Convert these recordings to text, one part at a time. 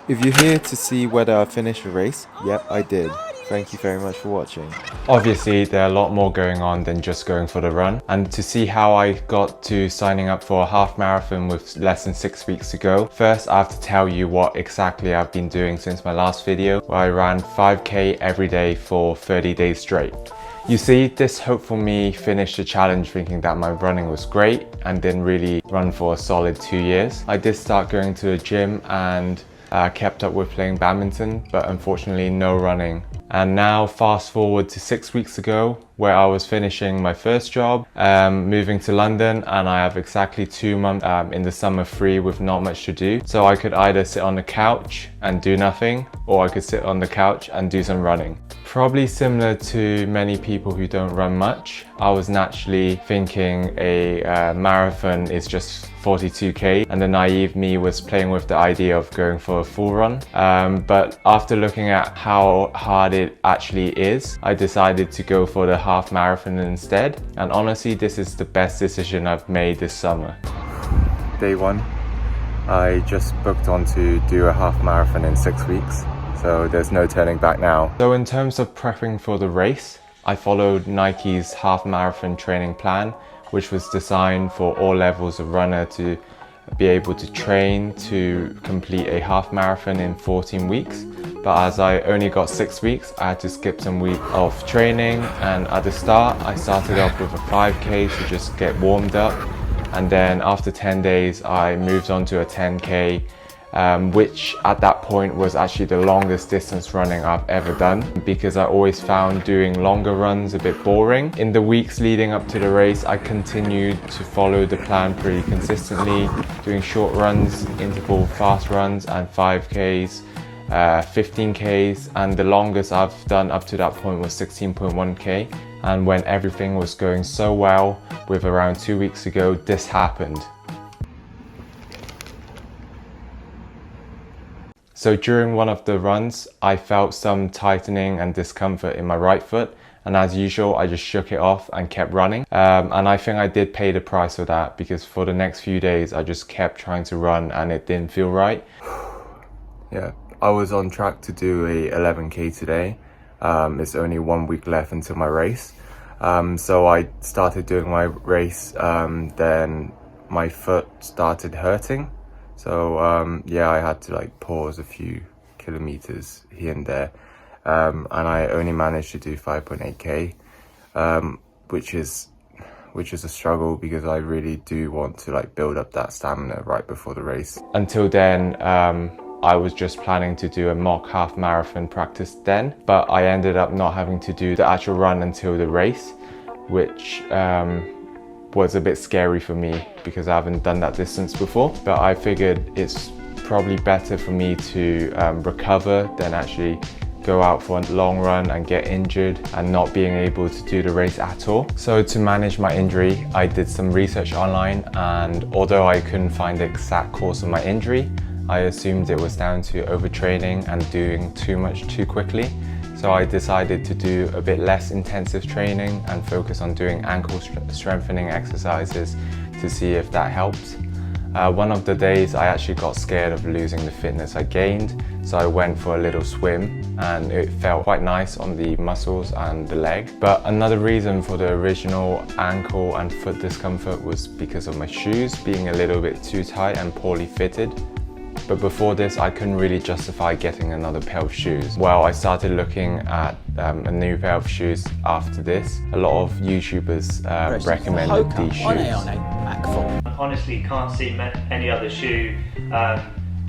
If you're here to see whether I finished a race, yep, I did. Thank you very much for watching. Obviously, there are a lot more going on than just going for the run. And to see how I got to signing up for a half marathon with less than 6 weeks to go, first I have to tell you what exactly I've been doing since my last video, where I ran 5k every day for 30 days straight. You see, this hopeful me finished the challenge thinking that my running was great and didn't really run for a solid 2 years. I did start going to the gym and kept up with playing badminton, but unfortunately no running. And now fast forward to 6 weeks ago, where I was finishing my first job, moving to London, and I have exactly 2 months in the summer free with not much to do. So I could either sit on the couch and do nothing, or I could sit on the couch and do some running. Probably similar to many people who don't run much, I was naturally thinking a marathon is just 42k, and the naive me was playing with the idea of going for a full run. But after looking at how hard it actually is, I decided to go for the half marathon instead. And honestly, this is the best decision I've made this summer. Day one, I just booked on to do a half marathon in 6 weeks. So there's no turning back now. So in terms of prepping for the race, I followed Nike's half marathon training plan, which was designed for all levels of runner to be able to train to complete a half marathon in 14 weeks. But as I only got 6 weeks, I had to skip some weeks of training, and at the start I started off with a 5k to just get warmed up, and then after 10 days I moved on to a 10k, which at that point was actually the longest distance running I've ever done, because I always found doing longer runs a bit boring. In the weeks leading up to the race, I continued to follow the plan pretty consistently, doing short runs, interval fast runs and 5Ks, 15Ks, and the longest I've done up to that point was 16.1k. And when everything was going so well, with around 2 weeks ago, this happened. So during one of the runs, I felt some tightening and discomfort in my right foot, and as usual, I just shook it off and kept running. And I think I did pay the price for that, because for the next few days, I just kept trying to run and it didn't feel right. Yeah, I was on track to do a 11k today. It's only 1 week left until my race. So I started doing my race, then my foot started hurting. So yeah, I had to like pause a few kilometers here and there, and I only managed to do 5.8k, which is a struggle, because I really do want to like build up that stamina right before the race. Until then, I was just planning to do a mock half marathon practice then, but I ended up not having to do the actual run until the race, which was a bit scary for me because I haven't done that distance before. But I figured it's probably better for me to recover than actually go out for a long run and get injured and not being able to do the race at all. So to manage my injury, I did some research online, and although I couldn't find the exact cause of my injury, I assumed it was down to overtraining and doing too much too quickly. So I decided to do a bit less intensive training and focus on doing ankle strengthening exercises to see if that helps. One of the days I actually got scared of losing the fitness I gained, so I went for a little swim, and it felt quite nice on the muscles and the leg. But another reason for the original ankle and foot discomfort was because of my shoes being a little bit too tight and poorly fitted. But before this, I couldn't really justify getting another pair of shoes. Well, I started looking at a new pair of shoes after this. A lot of YouTubers recommended these shoes. I honestly can't see any other shoe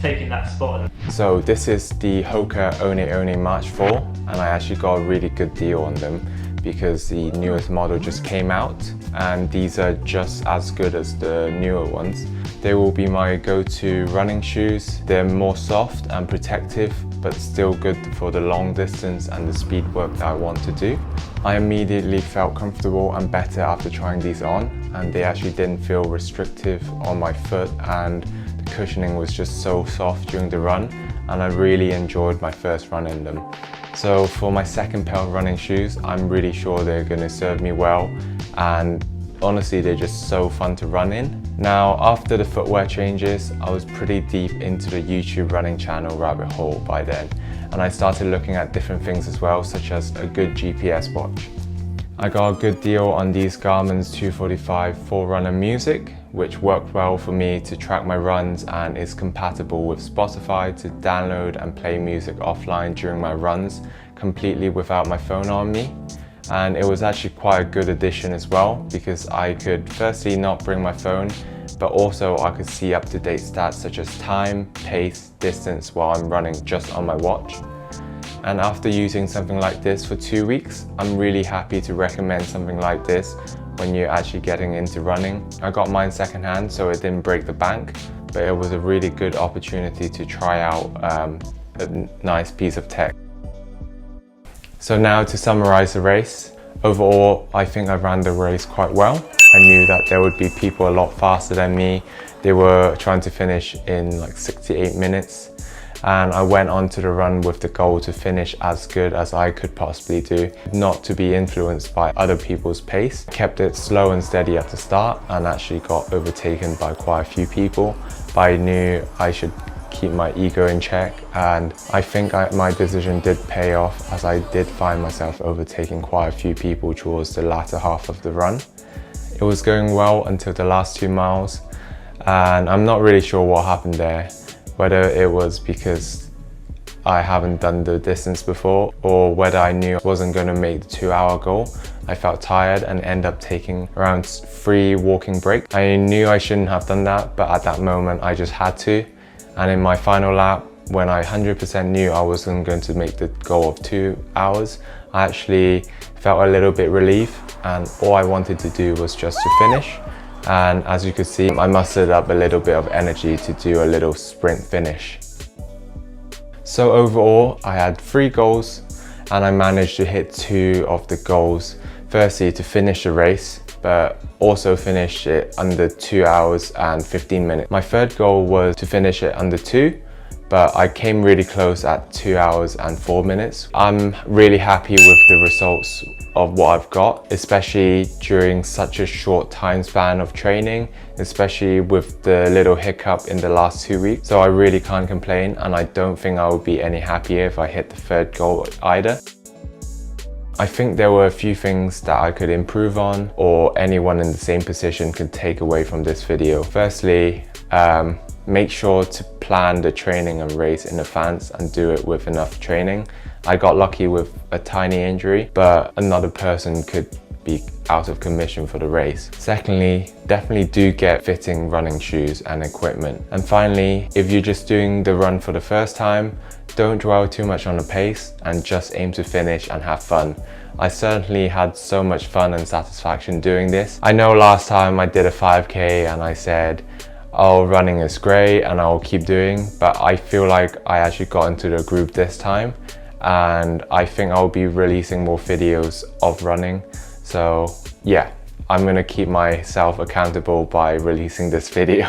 taking that spot. So this is the Hoka One One Mach 4, and I actually got a really good deal on them because the newest model just came out, and these are just as good as the newer ones. They will be my go-to running shoes. They're more soft and protective, but still good for the long distance and the speed work that I want to do. I immediately felt comfortable and better after trying these on, and they actually didn't feel restrictive on my foot, and the cushioning was just so soft during the run, and I really enjoyed my first run in them. So for my second pair of running shoes, I'm really sure they're going to serve me well, and honestly, they're just so fun to run in. Now, after the footwear changes, I was pretty deep into the YouTube running channel rabbit hole by then, and I started looking at different things as well, such as a good GPS watch. I got a good deal on these Garmin's 245 Forerunner Music, which worked well for me to track my runs and is compatible with Spotify to download and play music offline during my runs, completely without my phone on me. And it was actually quite a good addition as well, because I could firstly not bring my phone, but also I could see up-to-date stats such as time, pace, distance while I'm running just on my watch. And after using something like this for 2 weeks, I'm really happy to recommend something like this when you're actually getting into running. I got mine secondhand, so it didn't break the bank, but it was a really good opportunity to try out a nice piece of tech. So now to summarize the race. Overall, I think I ran the race quite well. I knew that there would be people a lot faster than me. They were trying to finish in like 68 minutes. And I went on to the run with the goal to finish as good as I could possibly do, not to be influenced by other people's pace. Kept it slow and steady at the start and actually got overtaken by quite a few people, but I knew I should keep my ego in check, and I think my decision did pay off, as I did find myself overtaking quite a few people towards the latter half of the run. It was going well until the last 2 miles, and I'm not really sure what happened there. Whether it was because I haven't done the distance before, or whether I knew I wasn't going to make the 2-hour goal. I felt tired and ended up taking around 3 walking breaks. I knew I shouldn't have done that, but at that moment I just had to. And in my final lap, when I 100% knew I wasn't going to make the goal of 2 hours, I actually felt a little bit relieved, and all I wanted to do was just to finish. And as you can see, I mustered up a little bit of energy to do a little sprint finish. So overall, I had 3 goals and I managed to hit 2 of the goals. Firstly, to finish the race, but also finish it under 2 hours and 15 minutes. My third goal was to finish it under 2, but I came really close at 2 hours and 4 minutes. I'm really happy with the results of what I've got, especially during such a short time span of training, especially with the little hiccup in the last 2 weeks. So I really can't complain, and I don't think I would be any happier if I hit the third goal either. I think there were a few things that I could improve on, or anyone in the same position could take away from this video. Firstly, make sure to plan the training and race in advance and do it with enough training. I got lucky with a tiny injury, but another person could be out of commission for the race. Secondly, definitely do get fitting running shoes and equipment. And finally, if you're just doing the run for the first time, don't dwell too much on the pace and just aim to finish and have fun. I certainly had so much fun and satisfaction doing this. I know last time I did a 5K and I said, oh, running is great and I'll keep doing, but I feel like I actually got into the groove this time, and I think I'll be releasing more videos of running. So yeah, I'm gonna keep myself accountable by releasing this video.